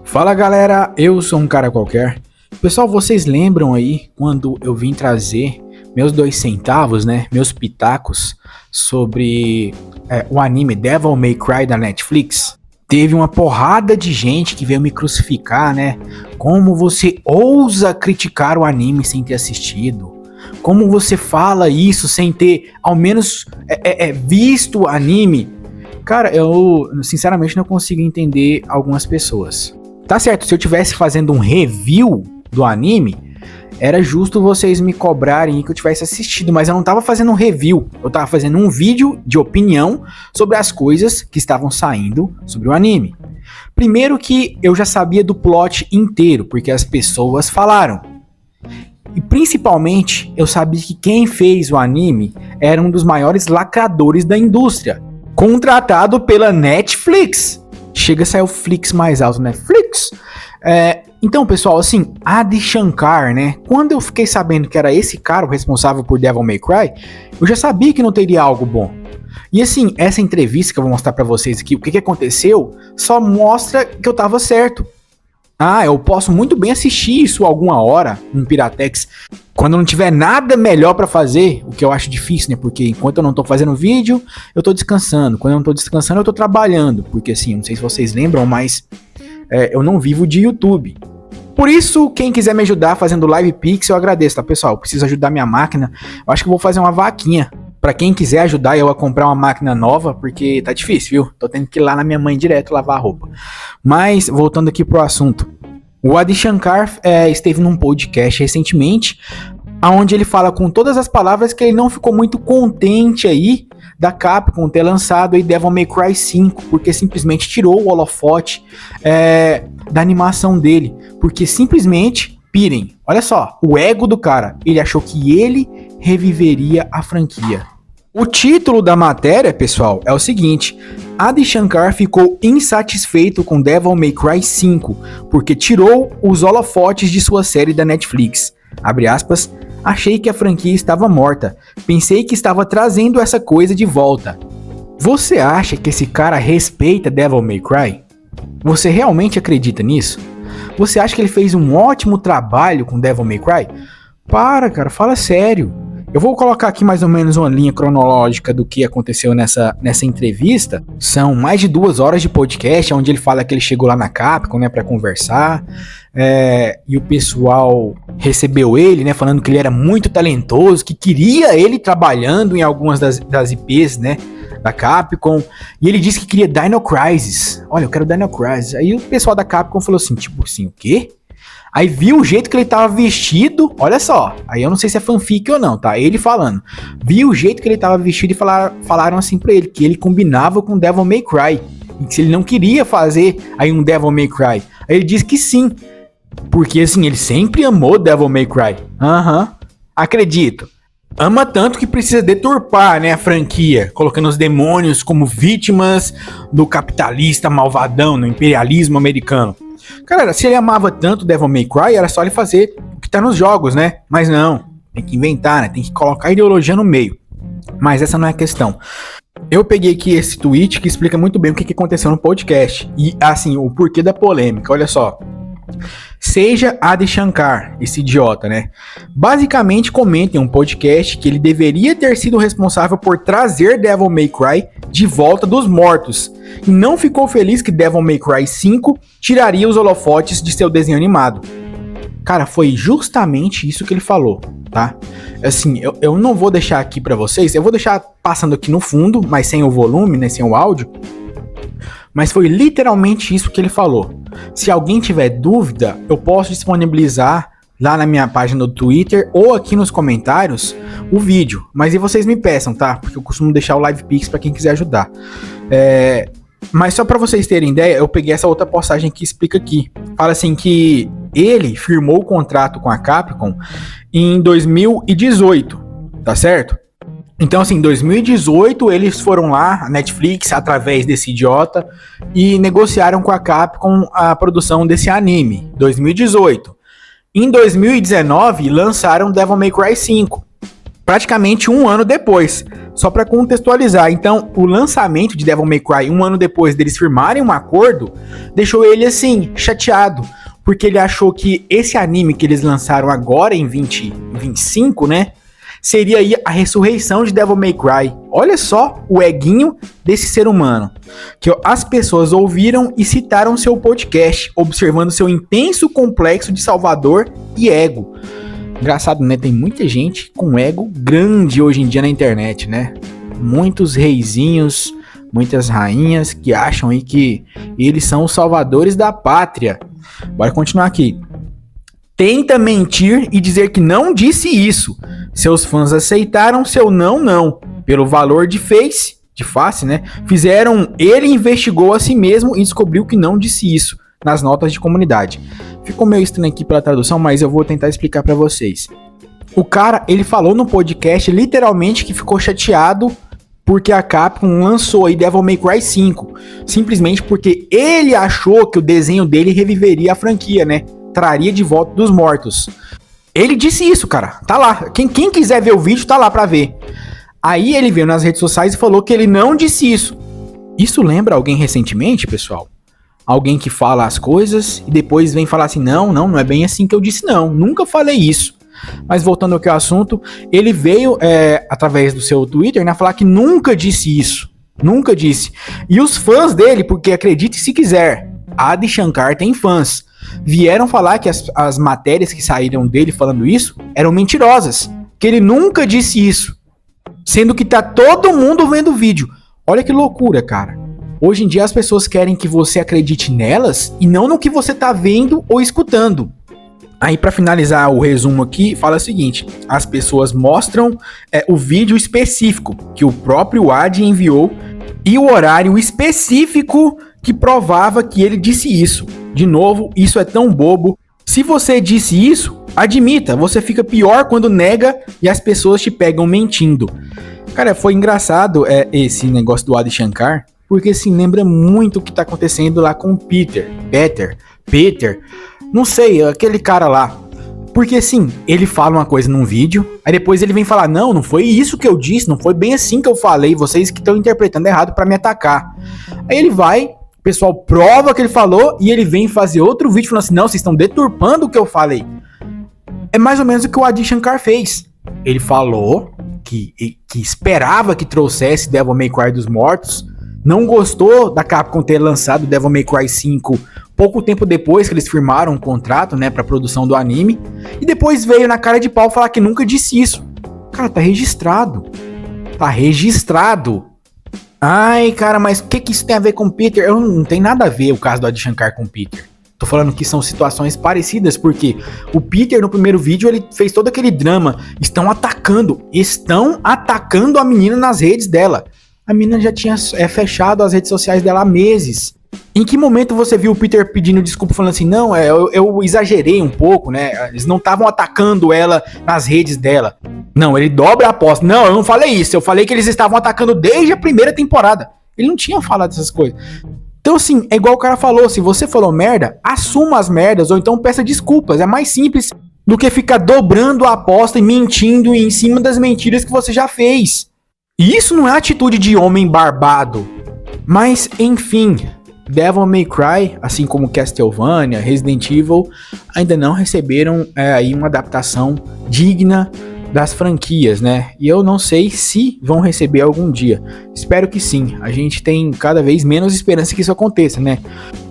Fala galera, eu sou um cara qualquer. Pessoal, vocês lembram aí quando eu vim trazer meus 2 centavos, né, meus pitacos sobre o anime Devil May Cry da Netflix? Teve uma porrada de gente que veio me crucificar, né? Como você ousa criticar o anime sem ter assistido? Como você fala isso sem ter ao menos visto o anime? Cara, eu sinceramente não consigo entender algumas pessoas. Tá certo, se eu tivesse fazendo um review do anime, era justo vocês me cobrarem que eu tivesse assistido, mas eu não tava fazendo um review, eu tava fazendo um vídeo de opinião sobre as coisas que estavam saindo sobre o anime. Primeiro que eu já sabia do plot inteiro, porque as pessoas falaram. E principalmente, eu sabia que quem fez o anime era um dos maiores lacradores da indústria, contratado pela Netflix. Chega a sair o Flix mais alto, né? Flix! Então, pessoal, assim, Adi Shankar, né? Quando eu fiquei sabendo que era esse cara o responsável por Devil May Cry, eu já sabia que não teria algo bom. E assim, essa entrevista que eu vou mostrar pra vocês aqui, o que aconteceu, só mostra que eu tava certo. Eu posso muito bem assistir isso alguma hora, no Piratex, quando não tiver nada melhor pra fazer, o que eu acho difícil, né? Porque enquanto eu não tô fazendo vídeo, eu tô descansando. Quando eu não tô descansando, eu tô trabalhando. Porque assim, não sei se vocês lembram, mas eu não vivo de YouTube. Por isso, quem quiser me ajudar fazendo live pix, eu agradeço, tá, pessoal? Eu preciso ajudar minha máquina. Eu acho que eu vou fazer uma vaquinha pra quem quiser ajudar eu a comprar uma máquina nova, porque tá difícil, viu? Tô tendo que ir lá na minha mãe direto lavar a roupa. Mas, voltando aqui pro assunto. O Adi Shankar esteve num podcast recentemente, onde ele fala com todas as palavras que ele não ficou muito contente aí da Capcom ter lançado aí Devil May Cry 5, porque simplesmente tirou o holofote da animação dele, porque simplesmente, pirem, olha só, o ego do cara, ele achou que ele reviveria a franquia. O título da matéria, pessoal, é o seguinte: Adi Shankar ficou insatisfeito com Devil May Cry 5, porque tirou os holofotes de sua série da Netflix. Abre aspas, achei que a franquia estava morta, pensei que estava trazendo essa coisa de volta. Você acha que esse cara respeita Devil May Cry? Você realmente acredita nisso? Você acha que ele fez um ótimo trabalho com Devil May Cry? Para, cara, fala sério. Eu vou colocar aqui mais ou menos uma linha cronológica do que aconteceu nessa entrevista. São mais de 2 horas de podcast, onde ele fala que ele chegou lá na Capcom, né, para conversar. E o pessoal recebeu ele, né, falando que ele era muito talentoso, que queria ele trabalhando em algumas das IPs, né, da Capcom. E ele disse que queria Dino Crisis. Olha, eu quero Dino Crisis. Aí o pessoal da Capcom falou assim, tipo assim, o quê? Aí viu o jeito que ele tava vestido, olha só, aí eu não sei se é fanfic ou não, tá? Ele falando, viu o jeito que ele tava vestido e falaram assim pra ele, que ele combinava com Devil May Cry, e que se ele não queria fazer aí um Devil May Cry. Aí ele disse que sim, porque assim, ele sempre amou Devil May Cry. Acredito. Ama tanto que precisa deturpar, né, a franquia, colocando os demônios como vítimas do capitalista malvadão, no imperialismo americano. Galera, se ele amava tanto Devil May Cry, era só ele fazer o que tá nos jogos, né? Mas não, tem que inventar, né? Tem que colocar ideologia no meio. Mas essa não é a questão. Eu peguei aqui esse tweet que explica muito bem o que aconteceu no podcast. E, assim, o porquê da polêmica, olha só. Seja Adi Shankar, esse idiota, né? Basicamente comenta em um podcast que ele deveria ter sido responsável por trazer Devil May Cry de volta dos mortos. E não ficou feliz que Devil May Cry 5 tiraria os holofotes de seu desenho animado. Cara, foi justamente isso que ele falou, tá? Assim, eu não vou deixar aqui pra vocês, eu vou deixar passando aqui no fundo, mas sem o volume, né, sem o áudio. Mas foi literalmente isso que ele falou. Se alguém tiver dúvida, eu posso disponibilizar lá na minha página do Twitter ou aqui nos comentários o vídeo. Mas e vocês me peçam, tá? Porque eu costumo deixar o Live Pix pra quem quiser ajudar. Mas só pra vocês terem ideia, eu peguei essa outra postagem que explica aqui. Fala assim que ele firmou o contrato com a Capcom em 2018, tá certo? Então, assim, em 2018, eles foram lá, a Netflix, através desse idiota, e negociaram com a Capcom a produção desse anime, 2018. Em 2019, lançaram Devil May Cry 5. praticamente um ano depois. Só para contextualizar, então o lançamento de Devil May Cry um ano depois deles firmarem um acordo, deixou ele assim, chateado, porque ele achou que esse anime que eles lançaram agora em 2025, né, seria aí a ressurreição de Devil May Cry. Olha só o eguinho desse ser humano, que as pessoas ouviram e citaram seu podcast, observando seu intenso complexo de salvador e ego. Engraçado, né? Tem muita gente com ego grande hoje em dia na internet, né? Muitos reizinhos, muitas rainhas que acham aí que eles são os salvadores da pátria. Bora continuar aqui. Tenta mentir e dizer que não disse isso. Seus fãs aceitaram seu não. Pelo valor de face, né? Ele investigou a si mesmo e descobriu que não disse isso nas notas de comunidade. Ficou meio estranho aqui pela tradução, mas eu vou tentar explicar pra vocês. O cara, ele falou no podcast literalmente que ficou chateado porque a Capcom lançou aí Devil May Cry 5, simplesmente porque ele achou que o desenho dele reviveria a franquia, né? Traria de volta dos mortos. Ele disse isso, cara. Tá lá. Quem quiser ver o vídeo, tá lá pra ver. Aí ele veio nas redes sociais e falou que ele não disse isso. Isso lembra alguém recentemente, pessoal? Alguém que fala as coisas e depois vem falar assim, não é bem assim que eu disse não, nunca falei isso. Mas voltando aqui ao assunto, ele veio, através do seu Twitter, né, falar que nunca disse isso, nunca disse. E os fãs dele, porque acredite se quiser, Adi Shankar tem fãs, vieram falar que as matérias que saíram dele falando isso eram mentirosas, que ele nunca disse isso, sendo que tá todo mundo vendo o vídeo. Olha que loucura, cara. Hoje em dia as pessoas querem que você acredite nelas e não no que você tá vendo ou escutando. Aí para finalizar o resumo aqui, fala o seguinte: as pessoas mostram o vídeo específico que o próprio Adi enviou e o horário específico que provava que ele disse isso. De novo, isso é tão bobo. Se você disse isso, admita, você fica pior quando nega e as pessoas te pegam mentindo. Cara, foi engraçado esse negócio do Adi Shankar, porque assim, lembra muito o que tá acontecendo lá com o Peter, não sei, aquele cara lá. Porque assim, ele fala uma coisa num vídeo, aí depois ele vem falar, não foi isso que eu disse, não foi bem assim que eu falei, vocês que estão interpretando errado pra me atacar. Aí ele vai, o pessoal prova que ele falou, e ele vem fazer outro vídeo falando assim, não, vocês estão deturpando o que eu falei. É mais ou menos o que o Adi Shankar fez. Ele falou que esperava que trouxesse Devil May Cry dos mortos, não gostou da Capcom ter lançado Devil May Cry 5 pouco tempo depois que eles firmaram um contrato, né, pra produção do anime, e depois veio na cara de pau falar que nunca disse isso. Cara, tá registrado. Ai, cara, mas o que isso tem a ver com o Peter? Não tem nada a ver o caso do Adi Shankar com o Peter. Tô falando que são situações parecidas, porque o Peter no primeiro vídeo ele fez todo aquele drama. Estão atacando a menina nas redes dela. A menina já tinha fechado as redes sociais dela há meses. Em que momento você viu o Peter pedindo desculpa, falando assim, não, eu exagerei um pouco, né? Eles não estavam atacando ela nas redes dela. Não, ele dobra a aposta. Não, eu não falei isso. Eu falei que eles estavam atacando desde a primeira temporada. Ele não tinha falado essas coisas. Então, assim, é igual o cara falou. Se você falou merda, assuma as merdas ou então peça desculpas. É mais simples do que ficar dobrando a aposta e mentindo em cima das mentiras que você já fez. E isso não é atitude de homem barbado. Mas, enfim, Devil May Cry, assim como Castlevania, Resident Evil, ainda não receberam aí uma adaptação digna das franquias, né? E eu não sei se vão receber algum dia. Espero que sim. A gente tem cada vez menos esperança que isso aconteça, né?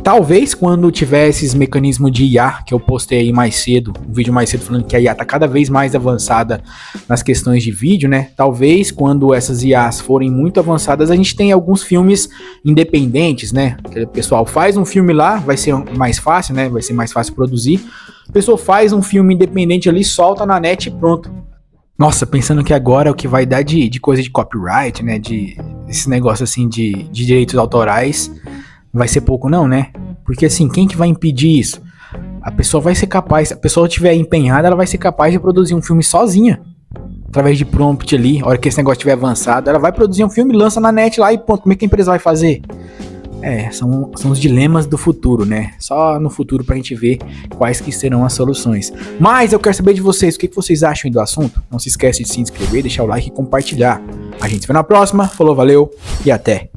Talvez quando tiver esses mecanismos de IA, que eu postei aí mais cedo, um vídeo mais cedo falando que a IA tá cada vez mais avançada nas questões de vídeo, né? Talvez quando essas IAs forem muito avançadas, a gente tenha alguns filmes independentes, né? O pessoal faz um filme lá, vai ser mais fácil, né? Vai ser mais fácil produzir. A pessoa faz um filme independente ali, solta na net e pronto. Nossa, pensando que agora o que vai dar de coisa de copyright, né? De esse negócio assim de direitos autorais, vai ser pouco não, né? Porque assim, quem que vai impedir isso? A pessoa vai ser capaz, se a pessoa estiver empenhada, ela vai ser capaz de produzir um filme sozinha. Através de prompt ali, a hora que esse negócio estiver avançado, ela vai produzir um filme, lança na net lá e pronto. Como é que a empresa vai fazer? São os dilemas do futuro, né? Só no futuro pra gente ver quais que serão as soluções. Mas eu quero saber de vocês, o que vocês acham do assunto? Não se esquece de se inscrever, deixar o like e compartilhar. A gente se vê na próxima, falou, valeu e até!